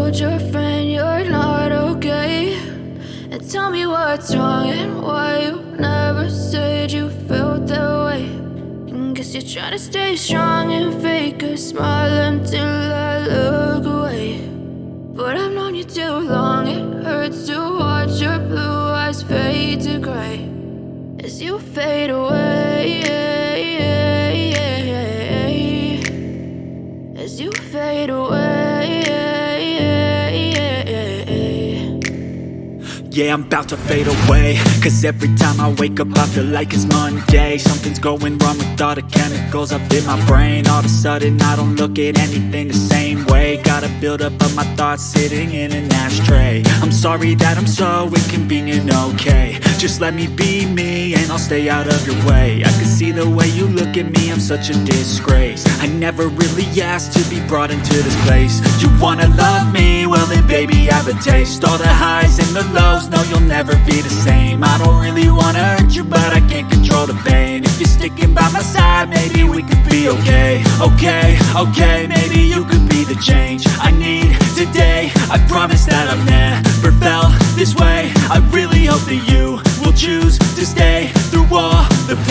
told your friend you're not okay, and tell me what's wrong and why you never said you felt that way. And guess you're trying to stay strong and fake a smile until I look away. But I've known you too long, it hurts to watch your blue eyes fade to gray as you fade away, as you fade away. Yeah, I'm about to fade away, cause every time I wake up I feel like it's Monday. Something's going wrong with all the chemicals up in my brain. All of a sudden I don't look at anything the same way. Got a build up of my thoughts sitting in an ashtray. I'm sorry that I'm so inconvenient, okay. Just let me be me and I'll stay out of your way. I can see the way you look at me, I'm such a disgrace. I never really asked to be brought into this place. You wanna love me? Well then baby have a taste. All the highs and the lows, no, you'll never be the same. I don't really wanna hurt you, but I can't control the pain. If you're sticking by my side, maybe we could be okay. Okay, maybe you could be the change I need today. I promise that I've never felt this way. I really hope that you will choose to stay through all the pain.